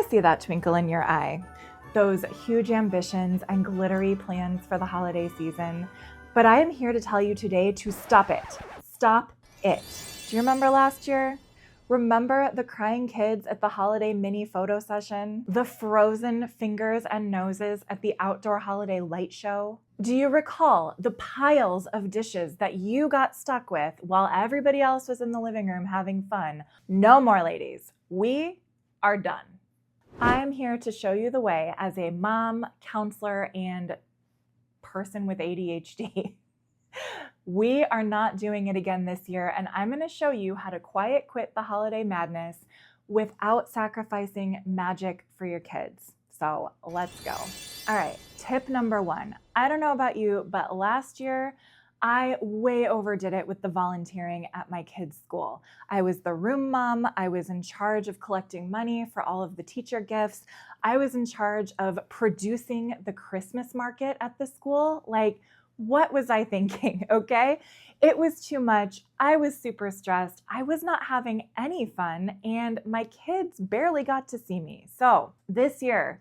see that twinkle in your eye, those huge ambitions and glittery plans for the holiday season. But I am here to tell you today to stop it. Stop it. Do you remember last year? Remember the crying kids at the holiday mini photo session? The frozen fingers and noses at the outdoor holiday light show? Do you recall the piles of dishes that you got stuck with while everybody else was in the living room having fun? No more, ladies. We are done. I'm here to show you the way as a mom, counselor, and person with ADHD. We are not doing it again this year, and I'm going to show you how to quiet quit the holiday madness without sacrificing magic for your kids. So let's go. All right, tip number one. I don't know about you, but last year I way overdid it with the volunteering at my kids' school. I was the room mom. I was in charge of collecting money for all of the teacher gifts. I was in charge of producing the Christmas market at the school. Like, what was I thinking, okay? It was too much. I was super stressed. I was not having any fun, and my kids barely got to see me. So this year,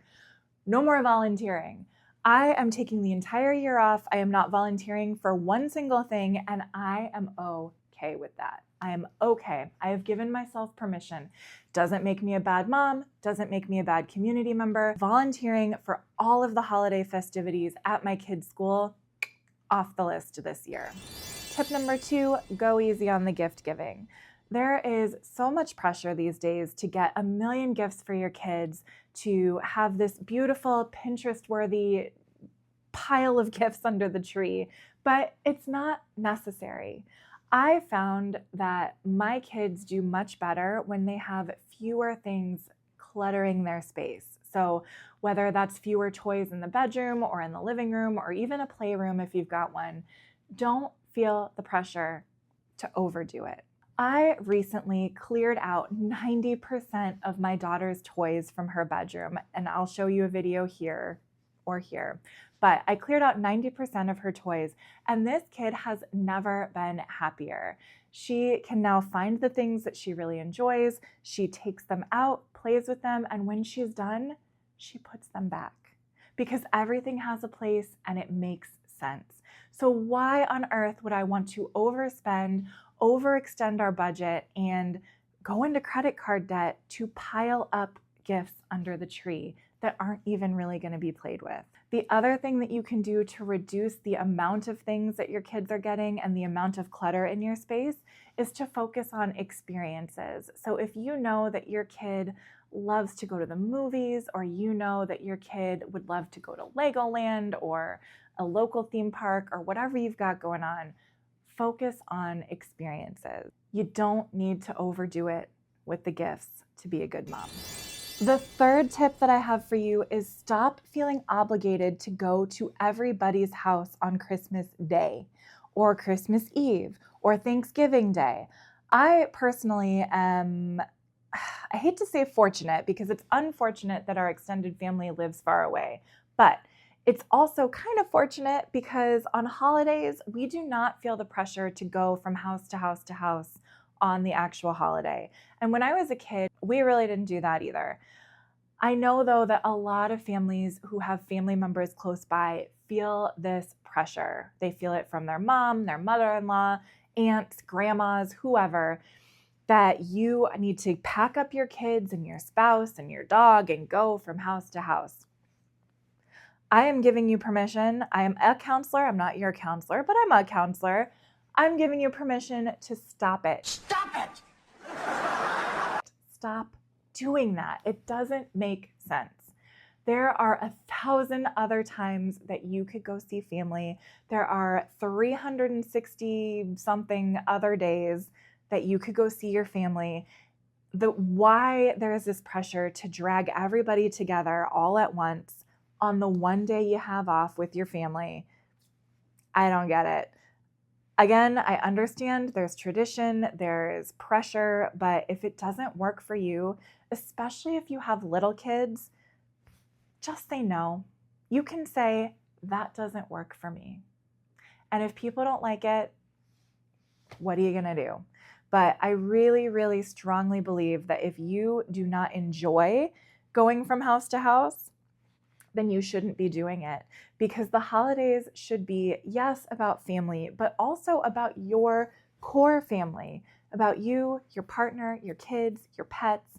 no more volunteering. I am taking the entire year off. I am not volunteering for one single thing, and I am okay with that. I am okay. I have given myself permission. Doesn't make me a bad mom, doesn't make me a bad community member. Volunteering for all of the holiday festivities at my kids' school, off the list this year. Tip number two, go easy on the gift giving. There is so much pressure these days to get a million gifts for your kids, to have this beautiful Pinterest-worthy pile of gifts under the tree, but it's not necessary. I found that my kids do much better when they have fewer things cluttering their space. So whether that's fewer toys in the bedroom or in the living room or even a playroom if you've got one, don't feel the pressure to overdo it. I recently cleared out 90% of my daughter's toys from her bedroom, and I'll show you a video here or here. But I cleared out 90% of her toys, and this kid has never been happier. She can now find the things that she really enjoys. She takes them out, plays with them, and when she's done, she puts them back because everything has a place and it makes sense. So why on earth would I want to overspend, overextend our budget, and go into credit card debt to pile up gifts under the tree that aren't even really going to be played with? The other thing that you can do to reduce the amount of things that your kids are getting and the amount of clutter in your space is to focus on experiences. So if you know that your kid loves to go to the movies, or you know that your kid would love to go to Legoland or a local theme park or whatever you've got going on, focus on experiences. You don't need to overdo it with the gifts to be a good mom. The third tip that I have for you is stop feeling obligated to go to everybody's house on Christmas Day or Christmas Eve or Thanksgiving Day. I personally am, I hate to say fortunate because it's unfortunate that our extended family lives far away, but it's also kind of fortunate because on holidays, we do not feel the pressure to go from house to house to house on the actual holiday. And when I was a kid, we really didn't do that either. I know though that a lot of families who have family members close by feel this pressure. They feel it from their mom, their mother-in-law, aunts, grandmas, whoever, that you need to pack up your kids and your spouse and your dog and go from house to house. I am giving you permission. I am a counselor. I'm not your counselor, but I'm a counselor. I'm giving you permission to stop it. Stop it! Stop doing that. It doesn't make sense. There are 1,000 other times that you could go see family. There are 360 something other days that you could go see your family. Why there is this pressure to drag everybody together all at once on the one day you have off with your family, I don't get it. Again, I understand there's tradition, there's pressure, but if it doesn't work for you, especially if you have little kids, just say no. You can say, that doesn't work for me. And if people don't like it, what are you gonna do? But I really, really strongly believe that if you do not enjoy going from house to house, then you shouldn't be doing it, because the holidays should be, yes, about family, but also about your core family, about you, your partner, your kids, your pets.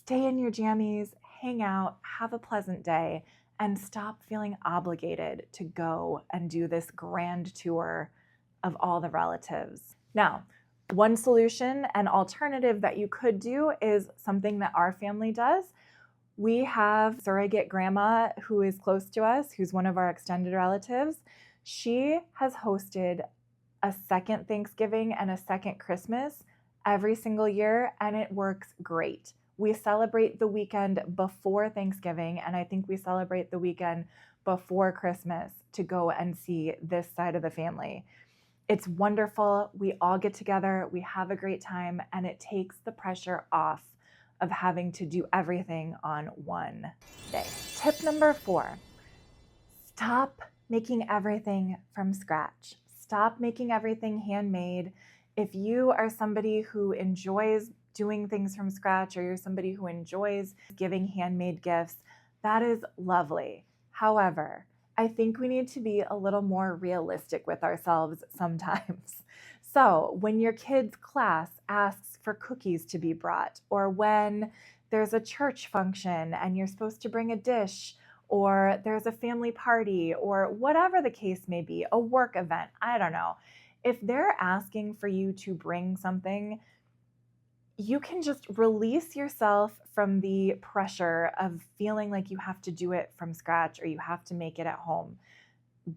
Stay in your jammies, hang out, have a pleasant day, and stop feeling obligated to go and do this grand tour of all the relatives. Now, one solution and alternative that you could do is something that our family does. We have surrogate grandma who is close to us, who's one of our extended relatives. She has hosted a second Thanksgiving and a second Christmas every single year, and it works great. We celebrate the weekend before Thanksgiving, and I think we celebrate the weekend before Christmas to go and see this side of the family. It's wonderful. We all get together, we have a great time, and it takes the pressure off of having to do everything on one day. Tip number 4, stop making everything from scratch. Stop making everything handmade. If you are somebody who enjoys doing things from scratch, or you're somebody who enjoys giving handmade gifts, that is lovely. However, I think we need to be a little more realistic with ourselves sometimes. So when your kid's class asks for cookies to be brought, or when there's a church function and you're supposed to bring a dish, or there's a family party, or whatever the case may be, a work event, I don't know. If they're asking for you to bring something, you can just release yourself from the pressure of feeling like you have to do it from scratch or you have to make it at home.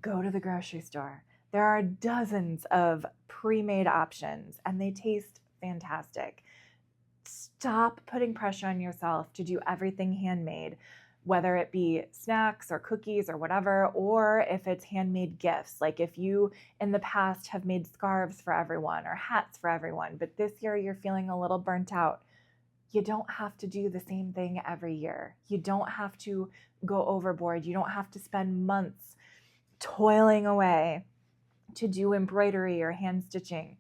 Go to the grocery store. There are dozens of pre-made options and they taste fantastic. Stop putting pressure on yourself to do everything handmade, whether it be snacks or cookies or whatever, or if it's handmade gifts. Like if you in the past have made scarves for everyone or hats for everyone, but this year you're feeling a little burnt out, you don't have to do the same thing every year. You don't have to go overboard. You don't have to spend months toiling away to do embroidery or hand stitching.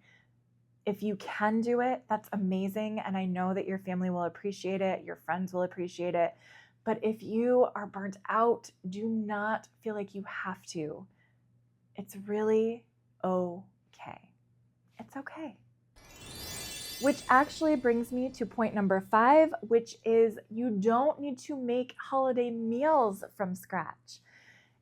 If you can do it, that's amazing. And I know that your family will appreciate it. Your friends will appreciate it. But if you are burnt out, do not feel like you have to. It's really okay. It's okay. Which actually brings me to point number 5, which is you don't need to make holiday meals from scratch.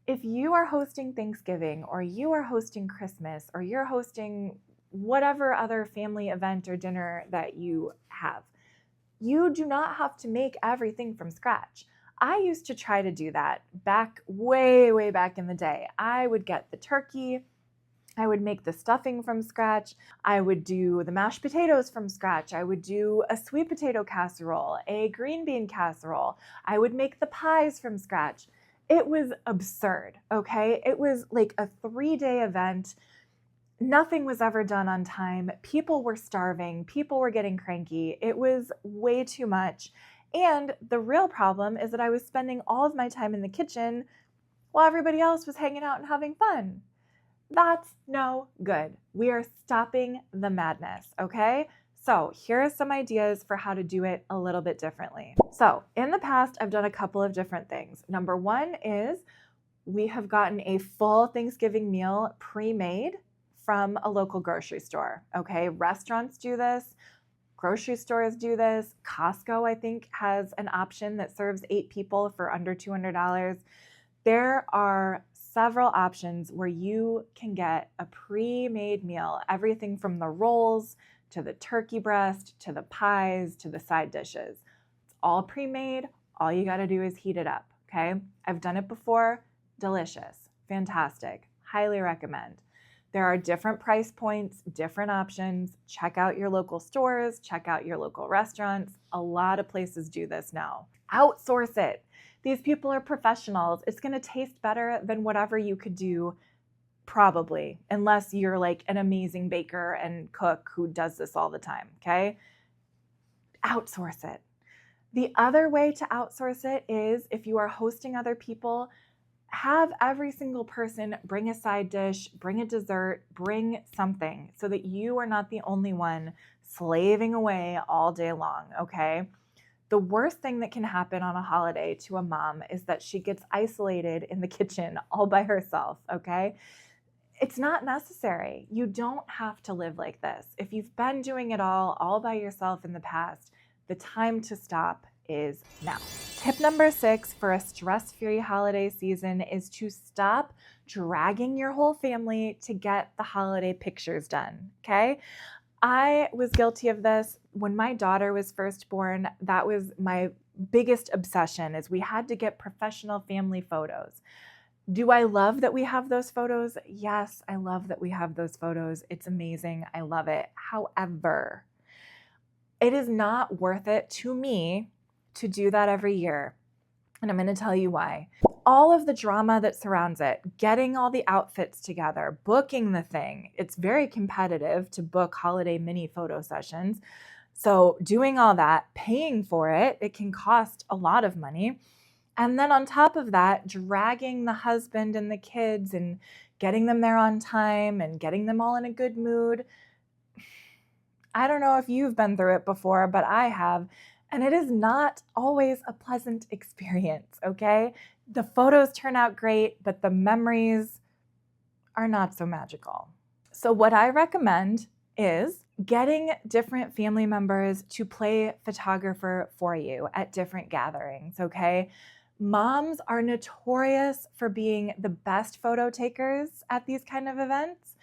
If you are hosting Thanksgiving, or you are hosting Christmas, or you're hosting whatever other family event or dinner that you have, you do not have to make everything from scratch. I used to try to do that back way back in the day. I would get the turkey, I would make the stuffing from scratch, I would do the mashed potatoes from scratch, I would do a sweet potato casserole, a green bean casserole, I would make the pies from scratch. It was absurd, okay? It was like a 3-day event. Nothing was ever done on time. People were starving. People were getting cranky. It was way too much. And the real problem is that I was spending all of my time in the kitchen while everybody else was hanging out and having fun. That's no good. We are stopping the madness, okay? So here are some ideas for how to do it a little bit differently. So in the past, I've done a couple of different things. Number 1 is we have gotten a full Thanksgiving meal pre-made from a local grocery store, okay? Restaurants do this, grocery stores do this. Costco, I think, has an option that serves 8 people for under $200. There are several options where you can get a pre-made meal, everything from the rolls to the turkey breast, to the pies, to the side dishes. It's all pre-made. All you got to do is heat it up, okay? I've done it before. Delicious. Fantastic. Highly recommend. There are different price points, different options. Check out your local stores. Check out your local restaurants. A lot of places do this now. Outsource it. These people are professionals. It's going to taste better than whatever you could do, probably, unless you're like an amazing baker and cook who does this all the time, okay? Outsource it. The other way to outsource it is if you are hosting other people, have every single person bring a side dish, bring a dessert, bring something so that you are not the only one slaving away all day long, okay? The worst thing that can happen on a holiday to a mom is that she gets isolated in the kitchen all by herself, okay? It's not necessary. You don't have to live like this. If you've been doing it all by yourself in the past, the time to stop is now. Tip number 6 for a stress-free holiday season is to stop dragging your whole family to get the holiday pictures done, okay? I was guilty of this when my daughter was first born. That was my biggest obsession, is we had to get professional family photos. Do I love that we have those photos? Yes, I love that we have those photos. It's amazing. I love it. However, it is not worth it to me to do that every year. And I'm going to tell you why. All of the drama that surrounds it, getting all the outfits together, booking the thing. It's very competitive to book holiday mini photo sessions. So doing all that, paying for it, it can cost a lot of money. And then on top of that, dragging the husband and the kids and getting them there on time and getting them all in a good mood. I don't know if you've been through it before, but I have. And it is not always a pleasant experience, okay? The photos turn out great, but the memories are not so magical. So what I recommend is getting different family members to play photographer for you at different gatherings, okay? Moms are notorious for being the best photo takers at these kind of events,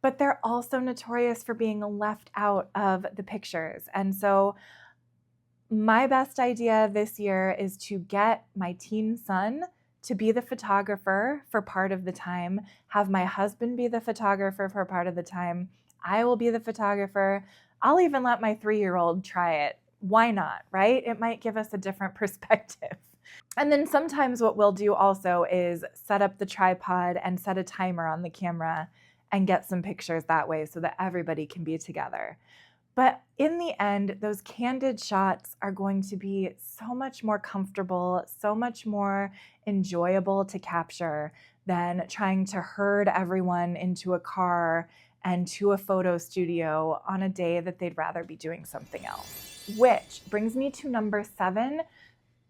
but they're also notorious for being left out of the pictures. And so my best idea this year is to get my teen son to be the photographer for part of the time, have my husband be the photographer for part of the time. I will be the photographer. I'll even let my 3-year-old try it. Why not, right? It might give us a different perspective. And then sometimes what we'll do also is set up the tripod and set a timer on the camera and get some pictures that way so that everybody can be together. But in the end, those candid shots are going to be so much more comfortable, so much more enjoyable to capture than trying to herd everyone into a car and to a photo studio on a day that they'd rather be doing something else. Which brings me to number 7.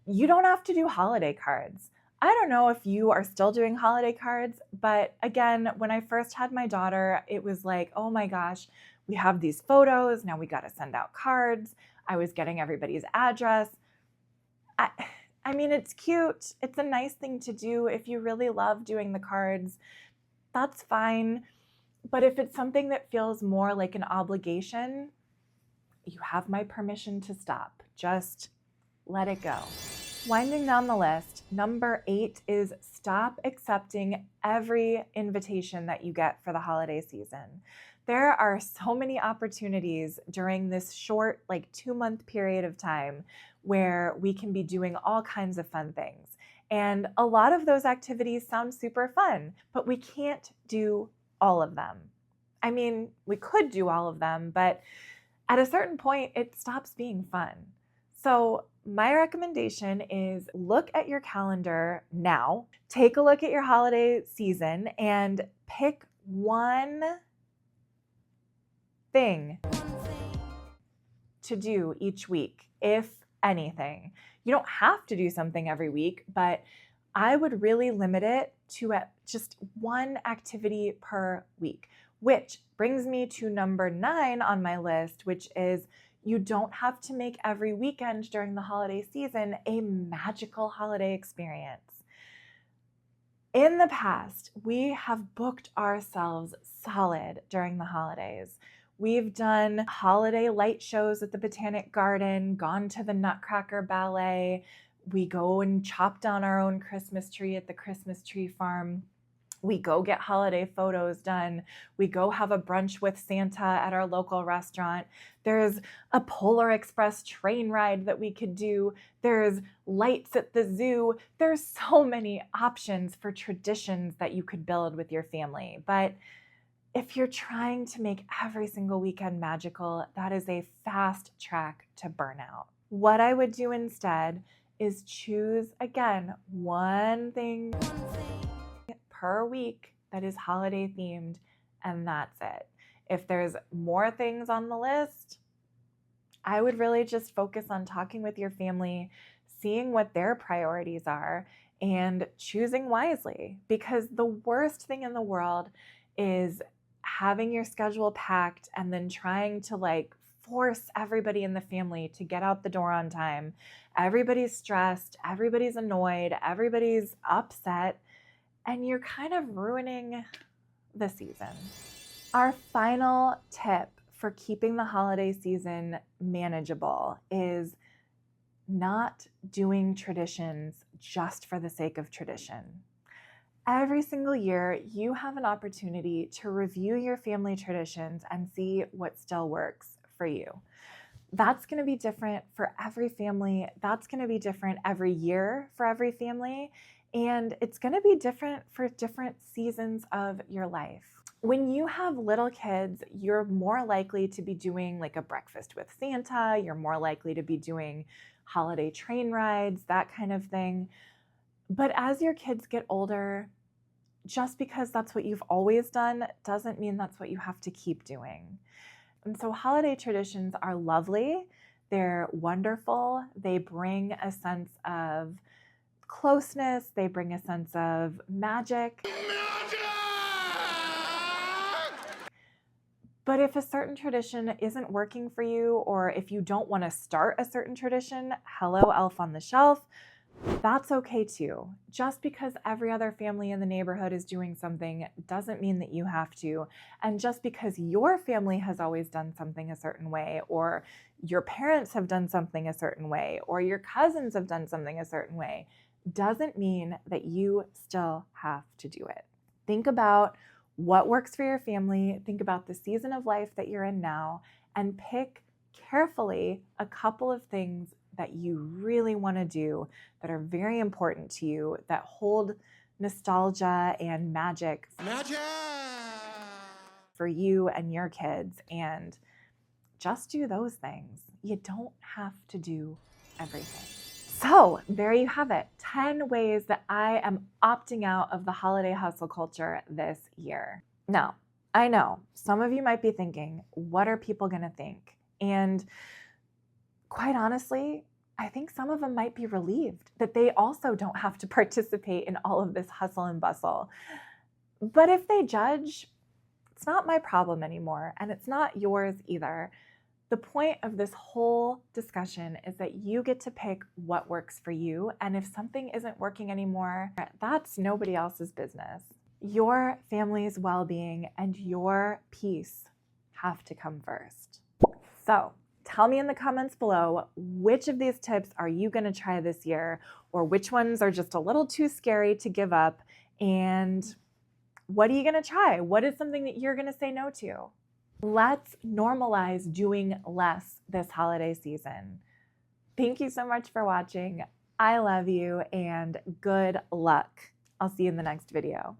You don't have to do holiday cards. I don't know if you are still doing holiday cards, but again, when I first had my daughter, it was like, oh my gosh, we have these photos, now we got to send out cards. I was getting everybody's address. I mean, it's cute. It's a nice thing to do. If you really love doing the cards, that's fine. But if it's something that feels more like an obligation, you have my permission to stop. Just let it go. Winding down the list, number 8 is stop accepting every invitation that you get for the holiday season. There are so many opportunities during this short, 2-month period of time where we can be doing all kinds of fun things. And a lot of those activities sound super fun, but we can't do all of them. I mean, we could do all of them, but at a certain point, it stops being fun. So my recommendation is look at your calendar now, take a look at your holiday season, and pick one thing to do each week, if anything. You don't have to do something every week, but I would really limit it to just one activity per week, which brings me to number 9 on my list, which is you don't have to make every weekend during the holiday season a magical holiday experience. In the past, we have booked ourselves solid during the holidays. We've done holiday light shows at the Botanic Garden, gone to the Nutcracker Ballet. We go and chop down our own Christmas tree at the Christmas Tree Farm. We go get holiday photos done. We go have a brunch with Santa at our local restaurant. There's a Polar Express train ride that we could do. There's lights at the zoo. There's so many options for traditions that you could build with your family. But if you're trying to make every single weekend magical, that is a fast track to burnout. What I would do instead is choose, again, one thing per week that is holiday themed, and that's it. If there's more things on the list, I would really just focus on talking with your family, seeing what their priorities are, and choosing wisely. Because the worst thing in the world is having your schedule packed and then trying to force everybody in the family to get out the door on time. Everybody's stressed, everybody's annoyed, everybody's upset, and you're kind of ruining the season. Our final tip for keeping the holiday season manageable is not doing traditions just for the sake of tradition. Every single year, you have an opportunity to review your family traditions and see what still works for you. That's going to be different for every family. That's going to be different every year for every family. And it's going to be different for different seasons of your life. When you have little kids, you're more likely to be doing like a breakfast with Santa. You're more likely to be doing holiday train rides, that kind of thing. But as your kids get older, just because that's what you've always done doesn't mean that's what you have to keep doing. And so holiday traditions are lovely. They're wonderful. They bring a sense of closeness. They bring a sense of magic. But if a certain tradition isn't working for you, or if you don't want to start a certain tradition, hello, elf on the shelf, that's okay too. Just because every other family in the neighborhood is doing something doesn't mean that you have to. And just because your family has always done something a certain way, or your parents have done something a certain way, or your cousins have done something a certain way, doesn't mean that you still have to do it. Think about what works for your family. Think about the season of life that you're in now, and pick carefully a couple of things that you really want to do that are very important to you, that hold nostalgia and magic for you and your kids, and just do those things. You don't have to do everything. So there you have it, 10 ways that I am opting out of the holiday hustle culture this year. Now, I know some of you might be thinking, what are people gonna think? And quite honestly, I think some of them might be relieved that they also don't have to participate in all of this hustle and bustle. But if they judge, it's not my problem anymore, and it's not yours either. The point of this whole discussion is that you get to pick what works for you, and if something isn't working anymore, that's nobody else's business. Your family's well-being and your peace have to come first. So tell me in the comments below, which of these tips are you going to try this year, or which ones are just a little too scary to give up, and what are you going to try? What is something that you're going to say no to? Let's normalize doing less this holiday season. Thank you so much for watching. I love you and good luck. I'll see you in the next video.